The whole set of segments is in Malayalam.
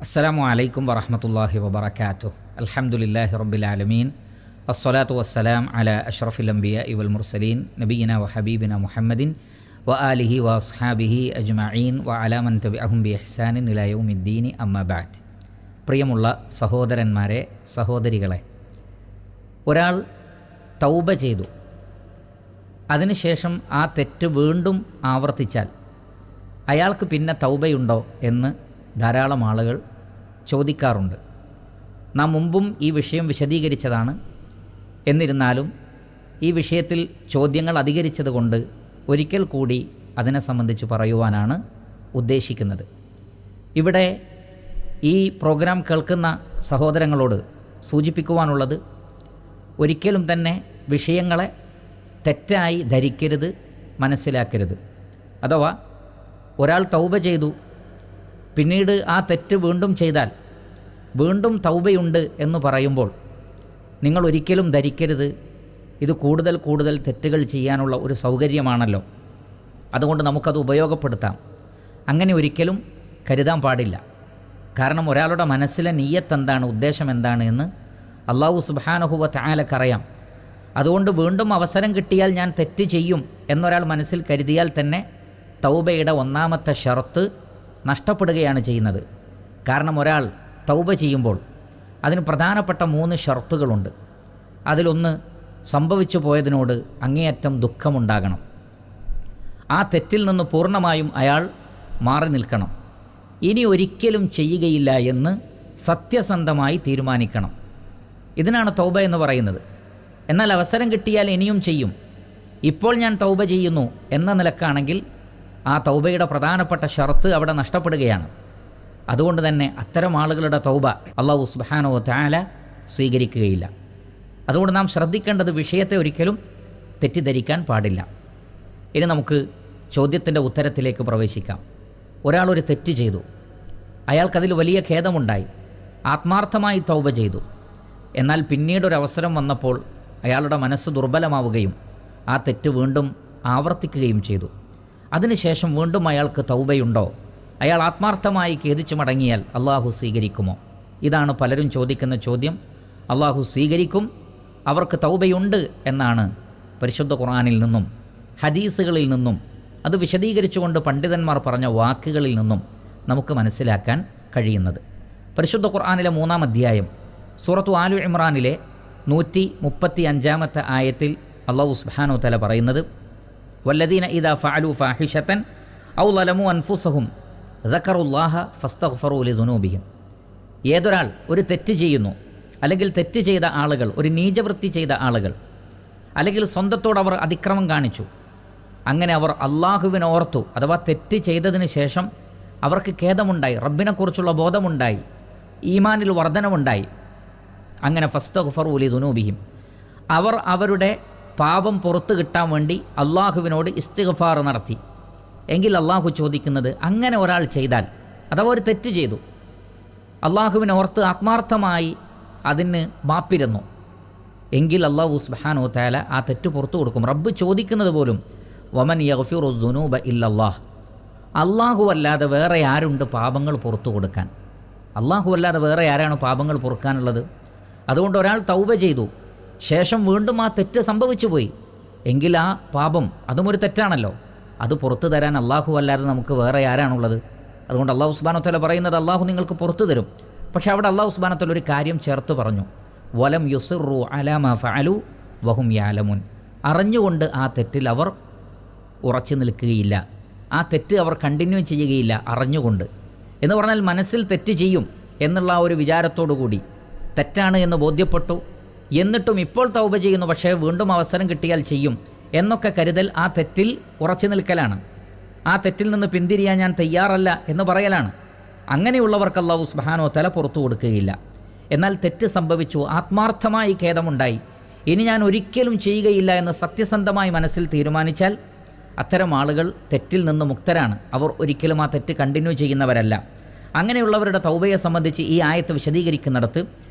അസ്സലാമു അലൈക്കും വറഹ്മത്തുള്ളാഹി വബറകാതുഹു. അൽഹംദുലില്ലാഹി റബ്ബിൽ ആലമീൻ. അസ്സലാത്തു വസ്സലാം അലാ അഷ്റഫിൽ അംബിയാഇ വൽ മുർസലീൻ നബിയിന വ ഹബീബിന മുഹമ്മദിൻ വ ആലിഹി വ അസ്ഹാബിഹി അജ്മഈൻ വ അലാ മൻ തബിഅഹും ബി ഇഹ്സാനിൻ ഇലാ യൗമിദ്ദീൻ അമ്മാ ബഅദ്. പ്രിയമുള്ള സഹോദരന്മാരെ, സഹോദരികളെ, ഒരാൾ തൗബ ചെയ്തു, അതിനുശേഷം ആ തെറ്റ് വീണ്ടും ആവർത്തിച്ചാൽ അയാൾക്ക് പിന്നെ തൗബയുണ്ടോ എന്ന് ധാരാളം ആളുകൾ ചോദിക്കാറുണ്ട്. നാം മുമ്പും ഈ വിഷയം വിശദീകരിച്ചതാണ്. എന്നിരുന്നാലും ഈ വിഷയത്തിൽ ചോദ്യങ്ങൾ അധികരിച്ചതുകൊണ്ട് ഒരിക്കൽ കൂടി അതിനെ സംബന്ധിച്ച് പറയുവാനാണ് ഉദ്ദേശിക്കുന്നത്. ഇവിടെ ഈ പ്രോഗ്രാം കേൾക്കുന്ന സഹോദരങ്ങളോട് സൂചിപ്പിക്കുവാനുള്ളത്, ഒരിക്കലും തന്നെ വിഷയങ്ങളെ തെറ്റായി ധരിക്കരുത്, മനസ്സിലാക്കരുത്. അഥവാ ഒരാൾ തൗബ ചെയ്തു, പിന്നീട് ആ തെറ്റ് വീണ്ടും ചെയ്താൽ വീണ്ടും തൗബയുണ്ട് എന്ന് പറയുമ്പോൾ നിങ്ങൾ ഒരിക്കലും ധരിക്കരുത് ഇത് കൂടുതൽ തെറ്റുകൾ ചെയ്യാനുള്ള ഒരു സൗകര്യമാണല്ലോ, അതുകൊണ്ട് നമുക്കത് ഉപയോഗപ്പെടുത്താം. അങ്ങനെ ഒരിക്കലും കരുതാൻ പാടില്ല. കാരണം ഒരാളുടെ മനസ്സിലെ നിയ്യത്ത് എന്താണ്, ഉദ്ദേശം എന്താണ് എന്ന് അല്ലാഹു സുബ്ഹാനഹു വ തആലക്കറിയാം. അതുകൊണ്ട് വീണ്ടും അവസരം കിട്ടിയാൽ ഞാൻ തെറ്റ് ചെയ്യും എന്നൊരാൾ മനസ്സിൽ കരുതിയാൽ തന്നെ തൗബയുടെ ഒന്നാമത്തെ ഷർത്ത് നഷ്ടപ്പെടുകയാണ് ചെയ്യുന്നത്. കാരണം ഒരാൾ തൗബ ചെയ്യുമ്പോൾ അതിന് പ്രധാനപ്പെട്ട 3 ഷർത്തുകളുണ്ട്. അതിലൊന്ന്, സംഭവിച്ചു പോയതിനോട് അങ്ങേയറ്റം ദുഃഖമുണ്ടാകണം. ആ തെറ്റിൽ നിന്ന് പൂർണ്ണമായും അയാൾ മാറി നിൽക്കണം. ഇനി ഒരിക്കലും ചെയ്യുകയില്ല എന്ന് സത്യസന്ധമായി തീരുമാനിക്കണം. ഇതിനാണ് തൗബ എന്ന് പറയുന്നത്. എന്നാൽ അവസരം കിട്ടിയാൽ ഇനിയും ചെയ്യും, ഇപ്പോൾ ഞാൻ തൗബ ചെയ്യുന്നു എന്ന നിലക്കാണെങ്കിൽ ആ തൗബയുടെ പ്രധാനപ്പെട്ട ഷർത്ത് അവിടെ നഷ്ടപ്പെടുകയാണ്. അതുകൊണ്ട് തന്നെ അത്തരം ആളുകളുടെ തൗബ അല്ലാഹു സുബ്ഹാനഹു വ തആല സ്വീകരിക്കുകയില്ല. അതുകൊണ്ട് നാം ശ്രദ്ധിക്കേണ്ടത്, വിഷയത്തെ ഒരിക്കലും തെറ്റിദ്ധരിക്കാൻ പാടില്ല. ഇനി നമുക്ക് ചോദ്യത്തിൻ്റെ ഉത്തരത്തിലേക്ക് പ്രവേശിക്കാം. ഒരാളൊരു തെറ്റ് ചെയ്തു, അയാൾക്കതിൽ വലിയ ഖേദമുണ്ടായി, ആത്മാർത്ഥമായി തൗബ ചെയ്തു. എന്നാൽ പിന്നീടൊരവസരം വന്നപ്പോൾ അയാളുടെ മനസ്സ് ദുർബലമാവുകയും ആ തെറ്റ് വീണ്ടും ആവർത്തിക്കുകയും ചെയ്തു. അതിനുശേഷം വീണ്ടും അയാൾക്ക് തൗബയുണ്ടോ? അയാൾ ആത്മാർത്ഥമായി ഖേദിച്ചു മടങ്ങിയാൽ അള്ളാഹു സ്വീകരിക്കുമോ? ഇതാണ് പലരും ചോദിക്കുന്ന ചോദ്യം. അള്ളാഹു സ്വീകരിക്കും, അവർക്ക് തൗബയുണ്ട് എന്നാണ് പരിശുദ്ധ ഖുർആനിൽ നിന്നും ഹദീസുകളിൽ നിന്നും അത് വിശദീകരിച്ചുകൊണ്ട് പണ്ഡിതന്മാർ പറഞ്ഞ വാക്കുകളിൽ നിന്നും നമുക്ക് മനസ്സിലാക്കാൻ കഴിയുന്നത്. പരിശുദ്ധ ഖുർആനിലെ 3-ാം അധ്യായം സൂറത്തു ആലു ഇമ്രാനിലെ 135-ാമത്തെ ആയത്തിൽ അല്ലാഹു സുബ്ഹാനഹു വ തആല പറയുന്നത്, വല്ലദീന ഇദാ ഫഅലു ഫാഹിഷതൻ ഔ ളലമു അൻഫുസഹും ദക്കറുല്ലാഹ ഫസ്തഗ്ഫറു ലിദുനൂബിഹിം. ഏതൊരാൾ ഒരു തെറ്റ് ചെയ്യുന്നു, അല്ലെങ്കിൽ തെറ്റ് ചെയ്ത ആളുകൾ, ഒരു നീചവൃത്തി ചെയ്ത ആളുകൾ, അല്ലെങ്കിൽ സ്വന്തത്തോട് അവർ അതിക്രമം കാണിച്ചു, അങ്ങനെ അവർ അള്ളാഹുവിനെ ഓർത്തു, അഥവാ തെറ്റ് ചെയ്തതിന് ശേഷം അവർക്ക് ഖേദമുണ്ടായി, റബ്ബിനെക്കുറിച്ചുള്ള ബോധമുണ്ടായി, ഈമാനിൽ വർധനവുണ്ടായി, അങ്ങനെ ഫസ്തഗ്ഫറു ലിദുനൂബിഹിം, അവർ അവരുടെ പാപം പുറത്തു കിട്ടാൻ വേണ്ടി അള്ളാഹുവിനോട് ഇസ്തിഗ്ഫാർ നടത്തി. എങ്കിൽ അള്ളാഹു ചോദിക്കുന്നത്, അങ്ങനെ ഒരാൾ ചെയ്താൽ, അഥവാ ഒരു തെറ്റ് ചെയ്തു, അള്ളാഹുവിനെ ഓർത്ത് ആത്മാർത്ഥമായി അതിന് മാപ്പിരുന്നു, എങ്കിൽ അല്ലാഹു സുബ്ഹാനഹു വ തആല ആ തെറ്റ് പുറത്തു കൊടുക്കും. റബ്ബ് ചോദിക്കുന്നത് പോലും, വമൻ യഗ്ഫിറു ദുനൂബ ഇല്ലല്ലാഹ്, അള്ളാഹു അല്ലാതെ വേറെ ആരുണ്ട് പാപങ്ങൾ പുറത്തു കൊടുക്കാൻ? അള്ളാഹു അല്ലാതെ വേറെ ആരാണ് പാപങ്ങൾ പൊറുക്കാനുള്ളത്? അതുകൊണ്ട് ഒരാൾ തൗബ ചെയ്തു, ശേഷം വീണ്ടും ആ തെറ്റ് സംഭവിച്ചു പോയി, എങ്കിൽ ആ പാപം, അതും ഒരു തെറ്റാണല്ലോ, അത് പുറത്തു തരാൻ അള്ളാഹു അല്ലാതെ നമുക്ക് വേറെ ആരാണുള്ളത്? അതുകൊണ്ട് അല്ലാഹു സുബ്ഹാനഹു വ തആല പറയുന്നത്, അള്ളാഹു നിങ്ങൾക്ക് പുറത്തു തരും. പക്ഷേ അവിടെ അല്ലാഹു സുബ്ഹാനഹു വ തആല ഒരു കാര്യം ചേർത്ത് പറഞ്ഞു, വലം യുസിറു അലാ മാ ഫഅലു വഹും യഅലമുൻ. അറിഞ്ഞുകൊണ്ട് ആ തെറ്റിൽ അവർ ഉറച്ചു നിൽക്കുകയില്ല, ആ തെറ്റ് അവർ കണ്ടിന്യൂ ചെയ്യുകയില്ല, അറിഞ്ഞുകൊണ്ട്. എന്ന് പറഞ്ഞാൽ മനസ്സിൽ തെറ്റ് ചെയ്യും എന്നുള്ള ആ ഒരു വിചാരത്തോടു കൂടി തെറ്റാണ് എന്ന് ബോധ്യപ്പെട്ടു, എന്നിട്ടും ഇപ്പോൾ തൗബ ചെയ്യുന്നു, പക്ഷേ വീണ്ടും അവസരം കിട്ടിയാൽ ചെയ്യും എന്നൊക്കെ കരുതൽ ആ തെറ്റിൽ ഉറച്ചു നിൽക്കലാണ്. ആ തെറ്റിൽ നിന്ന് പിന്തിരിയാൻ ഞാൻ തയ്യാറല്ല എന്ന് പറയലാണ്. അങ്ങനെയുള്ളവർക്ക് അല്ലാഹു സുബ്ഹാനഹു വ തആല പുറത്തു കൊടുക്കുകയില്ല. എന്നാൽ തെറ്റ് സംഭവിച്ചു, ആത്മാർത്ഥമായി ഖേദമുണ്ടായി, ഇനി ഞാൻ ഒരിക്കലും ചെയ്യുകയില്ല എന്ന് സത്യസന്ധമായി മനസ്സിൽ തീരുമാനിച്ചാൽ അത്തരം ആളുകൾ തെറ്റിൽ നിന്ന് മുക്തരാണ്. അവർ ഒരിക്കലും ആ തെറ്റ് കണ്ടിന്യൂ ചെയ്യുന്നവരല്ല. അങ്ങനെയുള്ളവരുടെ തൗബയെ സംബന്ധിച്ച് ഈ ആയത്ത് വിശദീകരിക്കുന്നിടത്ത്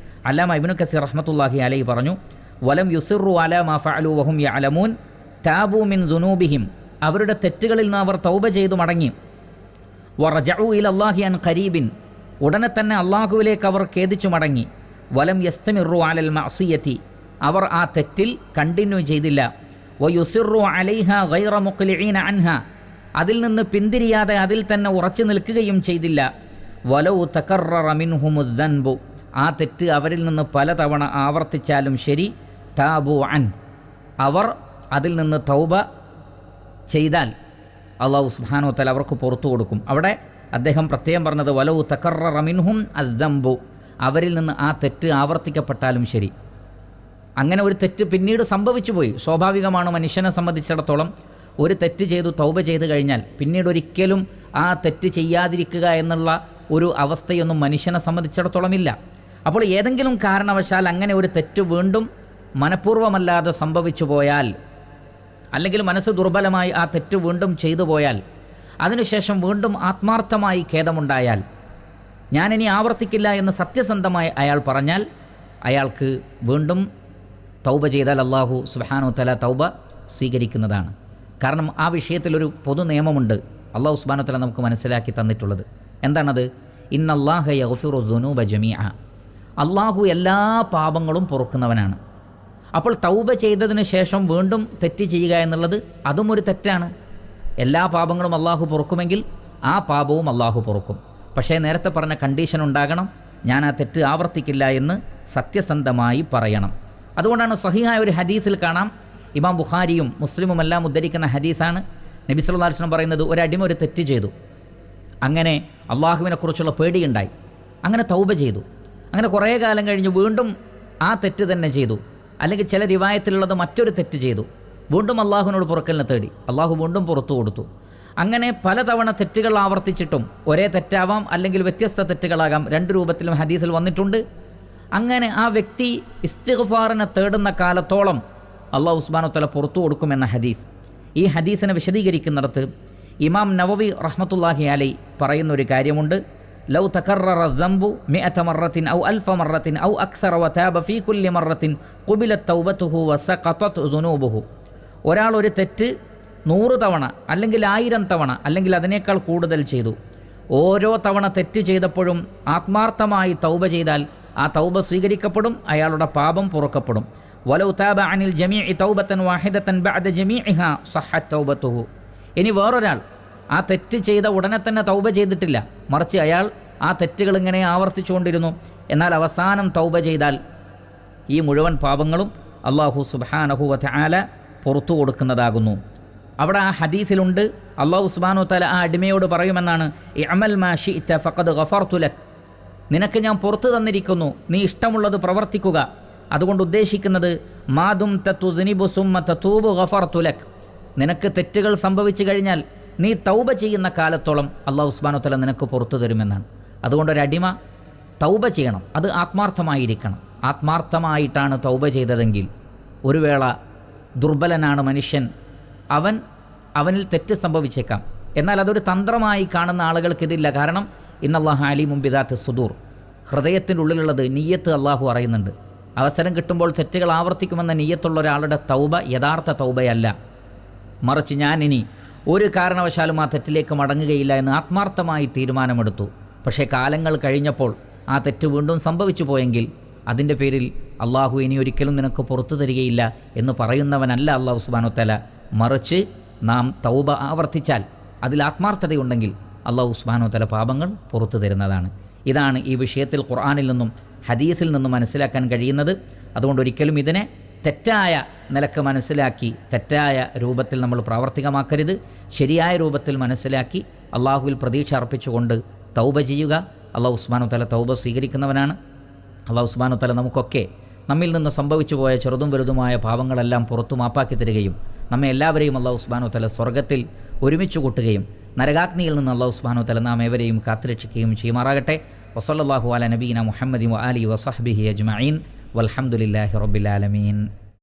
അല്ലാമ ഇബ്നു കസീർ റഹ്മത്തുള്ളാഹി അലൈഹി പറഞ്ഞു, വലം യുസിറു അലാ മാ ഫഅലു വഹും യഅലമൂൻ താബു മിൻ ദുനൂബിഹിം, അവരുടെ തെറ്റുകളിൽ നിന്ന് അവർ തൗബ ചെയ്തു മടങ്ങി, വറജഉ ഇലല്ലാഹി അൻ ഖരീബിൻ, ഉടനെ തന്നെ അള്ളാഹുവിലേക്ക് അവർ ഖേദിച്ചു മടങ്ങി. വലം യസ്തമിറു അലൽ മഅസിയത്തി, അവർ ആ തെറ്റിൽ കണ്ടിന്യൂ ചെയ്തില്ല. വയുസിറു അലൈഹ ഗൈറ മുഖ്ലിഈന അൻഹ, അതിൽ നിന്ന് പിന്തിരിയാതെ അതിൽ തന്നെ ഉറച്ചു നിൽക്കുകയും ചെയ്തില്ല. വലൗ തകററ മിൻഹുമുദ്ദൻബു, ആ തെറ്റ് അവരിൽ നിന്ന് പലതവണ ആവർത്തിച്ചാലും ശരി, താബു അൻ, അവർ അതിൽ നിന്ന് തൗബ ചെയ്താൽ അല്ലാഹു സുബ്ഹാനഹു വതആല അവർക്ക് പുറത്തു കൊടുക്കും. അവിടെ അദ്ദേഹം പ്രത്യേകം പറഞ്ഞത് വലൗ തകററ മിൻഹും അദ്ദംബു, അവരിൽ നിന്ന് ആ തെറ്റ് ആവർത്തിക്കപ്പെട്ടാലും ശരി. അങ്ങനെ ഒരു തെറ്റ് പിന്നീട് സംഭവിച്ചു പോയി. സ്വാഭാവികമാണ്, മനുഷ്യനെ സംബന്ധിച്ചിടത്തോളം ഒരു തെറ്റ് ചെയ്തു തൗബ ചെയ്ത് കഴിഞ്ഞാൽ പിന്നീട് ഒരിക്കലും ആ തെറ്റ് ചെയ്യാതിരിക്കുക എന്നുള്ള ഒരു അവസ്ഥയൊന്നും മനുഷ്യനെ സംബന്ധിച്ചിടത്തോളം ഇല്ല. അപ്പോൾ ഏതെങ്കിലും കാരണവശാൽ അങ്ങനെ ഒരു തെറ്റ് വീണ്ടും മനഃപൂർവ്വമല്ലാതെ സംഭവിച്ചു പോയാൽ, അല്ലെങ്കിൽ മനസ്സ് ദുർബലമായി ആ തെറ്റ് വീണ്ടും ചെയ്തു പോയാൽ, അതിനുശേഷം വീണ്ടും ആത്മാർത്ഥമായി ഖേദമുണ്ടായാൽ, ഞാനിനി ആവർത്തിക്കില്ല എന്ന് സത്യസന്ധമായി അയാൾ പറഞ്ഞാൽ, അയാൾക്ക് വീണ്ടും തൗബ ചെയ്താൽ അല്ലാഹു സുബ്ഹാനഹു വതആല തൗബ സ്വീകരിക്കുന്നതാണ്. കാരണം ആ വിഷയത്തിലൊരു പൊതു നിയമമുണ്ട് അല്ലാഹു സുബ്ഹാനഹു വതആല നമുക്ക് മനസ്സിലാക്കി തന്നിട്ടുള്ളത്. എന്താണത്? ഇന്നല്ലാഹ യഗ്ഫിറു ദുനൂബ ജമീഅ, അല്ലാഹു എല്ലാ പാപങ്ങളും പൊറുക്കുന്നവനാണ്. അപ്പോൾ തൗബ ചെയ്തതിന് ശേഷം വീണ്ടും തെറ്റ് ചെയ്യുക എന്നുള്ളത് അതും ഒരു തെറ്റാണ്. എല്ലാ പാപങ്ങളും അല്ലാഹു പൊറുക്കുമെങ്കിൽ ആ പാപവും അല്ലാഹു പൊറുക്കും. പക്ഷേ നേരത്തെ പറഞ്ഞ കണ്ടീഷൻ ഉണ്ടാകണം, ഞാൻ ആ തെറ്റ് ആവർത്തിക്കില്ല എന്ന് സത്യസന്ധമായി പറയണം. അതുകൊണ്ടാണ് സ്വഹീഹായ ഒരു ഹദീസിൽ കാണാം, ഇമാം ബുഖാരിയും മുസ്ലിമുമെല്ലാം ഉദ്ധരിക്കുന്ന ഹദീസാണ്. നബി സല്ലല്ലാഹു അലൈഹി വസല്ലം പറയുന്നത്, ഒരടിമ ഒരു തെറ്റ് ചെയ്തു, അങ്ങനെ അള്ളാഹുവിനെക്കുറിച്ചുള്ള പേടിയുണ്ടായി, അങ്ങനെ തൗബ ചെയ്തു, അങ്ങനെ കുറേ കാലം കഴിഞ്ഞ് വീണ്ടും ആ തെറ്റ് തന്നെ ചെയ്തു, അല്ലെങ്കിൽ ചില റിവായത്തിലുള്ളത് മറ്റൊരു തെറ്റ് ചെയ്തു, വീണ്ടും അള്ളാഹുവിനോട് പുറക്കലിനെ തേടി, അള്ളാഹു വീണ്ടും പുറത്തു കൊടുത്തു. അങ്ങനെ പലതവണ തെറ്റുകൾ ആവർത്തിച്ചിട്ടും, ഒരേ തെറ്റാവാം അല്ലെങ്കിൽ വ്യത്യസ്ത തെറ്റുകളാകാം, രണ്ട് രൂപത്തിലും ഹദീസിൽ വന്നിട്ടുണ്ട്. അങ്ങനെ ആ വ്യക്തി ഇസ്തിഗ്ഫാറിനെ തേടുന്ന കാലത്തോളം അല്ലാഹു സുബ്ഹാനഹു വതആല പുറത്തു കൊടുക്കുമെന്ന ഹദീസ്. ഈ ഹദീസിനെ വിശദീകരിക്കുന്നിടത്ത് ഇമാം നവവി റഹ്മത്തുള്ളാഹി അലൈഹി പറയുന്ന ഒരു കാര്യമുണ്ട്. ലൗ തകററ ദംബു 100 മറത്തിൻ ഔ 1000 മറത്തിൻ ഔ അക്സറ വതാബ ഫീ കുല്ലി മറത്തിൻ ഖുബിലത് തൗബതുഹു വസഖതത് ദുനൂബുഹു. ഒരാൾ ഒരു തെറ്റ് 100 തവണ അല്ലെങ്കിൽ 1000 തവണ അല്ലെങ്കിൽ അതിനേക്കാൾ കൂടുതൽ ചെയ്തു, ഓരോ തവണ തെറ്റ് ചെയ്തപ്പോഴും ആത്മാർത്ഥമായി തൗബ ചെയ്താൽ ആ തൗബ സ്വീകരിക്കപ്പെടും, അയാളുടെ പാപം പൊറുക്കപ്പെടും. വലൗ താബ അനിൽ ജമീഇ തൗബതൻ വാഹിദതൻ ബഅദ ജമീഇഹാ സഹഹത് തൗബതുഹു. ഇനി വേറൊരാൾ ആ തെറ്റ് ചെയ്ത ഉടനെ തന്നെ തൗബ ചെയ്തിട്ടില്ല, മറിച്ച് അയാൾ ആ തെറ്റുകൾ ഇങ്ങനെ ആവർത്തിച്ചുകൊണ്ടിരുന്നു, എന്നാൽ അവസാനം തൗബ ചെയ്താൽ ഈ മുഴുവൻ പാപങ്ങളും അല്ലാഹു സുബ്ഹാനഹു വതആല പുറത്തു കൊടുക്കുന്നതാകുന്നു. അവിടെ ആ ഹദീസിലുണ്ട്, അല്ലാഹു സുബ്ഹാനഹു വതആല ആ അടിമയോട് പറയുമെന്നാണ്, ഇഅമൽ മാ ശിഅത ഫഖദ് ഗഫർതു ലക്, നിനക്ക് ഞാൻ പുറത്തു തന്നിരിക്കുന്നു, നീ ഇഷ്ടമുള്ളത് പ്രവർത്തിക്കുക. അതുകൊണ്ട് ഉദ്ദേശിക്കുന്നത് മാദും തതുദ്നിബു സുമ്മ തതൂബു ഗഫർതു ലക്, നിനക്ക് തെറ്റുകൾ സംഭവിച്ചു കഴിഞ്ഞാൽ നീ തൗബ ചെയ്യുന്ന കാലത്തോളം അല്ലാഹു സുബ്ഹാനഹു വതആല നിനക്ക് പുറത്തു തരുമെന്നാണ്. അതുകൊണ്ടൊരടിമ തൗബ ചെയ്യണം, അത് ആത്മാർത്ഥമായിരിക്കണം. ആത്മാർത്ഥമായിട്ടാണ് തൗബ ചെയ്തതെങ്കിൽ, ഒരു വേള ദുർബലനാണ് മനുഷ്യൻ, അവനിൽ തെറ്റ് സംഭവിച്ചേക്കാം, എന്നാൽ അതൊരു തന്ത്രമായി കാണുന്ന ആളുകൾക്കിതില്ല. കാരണം ഇന്നല്ലാഹ അലീമും ബിദാത്തി സുദൂർ, ഹൃദയത്തിൻ്റെ ഉള്ളിലുള്ളത് നിയ്യത്ത് അല്ലാഹു അറിയുന്നുണ്ട്. അവസരം കിട്ടുമ്പോൾ തെറ്റുകൾ ആവർത്തിക്കുമെന്ന നിയ്യത്തുള്ള ഒരാളുടെ തൗബ യഥാർത്ഥ തൗബയല്ല, മറിച്ച് ഞാനിനി ഒരു കാരണവശാലും ആ തെറ്റിലേക്ക് മടങ്ങുകയില്ല എന്ന് ആത്മാർത്ഥമായി തീരുമാനമെടുത്തു. പക്ഷേ കാലങ്ങൾ കഴിഞ്ഞപ്പോൾ ആ തെറ്റ് വീണ്ടും സംഭവിച്ചു പോയെങ്കിൽ അതിൻ്റെ പേരിൽ അള്ളാഹു ഇനി ഒരിക്കലും നിനക്ക് പുറത്തു തരികയില്ല എന്ന് പറയുന്നവനല്ല അല്ലാഹു സുബ്ഹാനഹു വതആല. മറിച്ച് നാം തൗബ ആവർത്തിച്ചാൽ, അതിൽ ആത്മാർത്ഥതയുണ്ടെങ്കിൽ അല്ലാഹു സുബ്ഹാനഹു വതആല പാപങ്ങൾ പുറത്തു തരുന്നതാണ്. ഇതാണ് ഈ വിഷയത്തിൽ ഖുർആനിൽ നിന്നും ഹദീസിൽ നിന്നും മനസ്സിലാക്കാൻ കഴിയുന്നത്. അതുകൊണ്ട് ഒരിക്കലും ഇതിനെ തെറ്റായ നിലക്ക് മനസ്സിലാക്കി തെറ്റായ രൂപത്തിൽ നമ്മൾ പ്രാവർത്തികമാക്കരുത്. ശരിയായ രൂപത്തിൽ മനസ്സിലാക്കി അള്ളാഹുവിൽ പ്രതീക്ഷ അർപ്പിച്ചുകൊണ്ട് തൗബ ചെയ്യുക. അല്ലാഹു സുബ്ഹാനഹു വതആല തൗബ സ്വീകരിക്കുന്നവനാണ്. അല്ലാഹു സുബ്ഹാനഹു വതആല നമുക്കൊക്കെ നമ്മിൽ നിന്ന് സംഭവിച്ചു പോയ ചെറുതും വലുതുമായ പാപങ്ങളെല്ലാം പുറത്തു മാപ്പാക്കി തരികയും നമ്മെ എല്ലാവരെയും അല്ലാഹു സുബ്ഹാനഹു വതആല സ്വർഗ്ഗത്തിൽ ഒരുമിച്ച് കൂട്ടുകയും നരകാഗ്നിയിൽ നിന്ന് അല്ലാഹു സുബ്ഹാനഹു വതആല നാം ഏവരെയും കാത്തുരക്ഷിക്കുകയും ചെയ്യുമാറാകട്ടെ. വസല്ലല്ലാഹു അലാ നബീന മുഹമ്മദിൻ വആലിഹി വസഹ്ബിഹി അജ്മഈൻ വൽഹംദുലില്ലാഹി റബ്ബിൽ ആലമീൻ.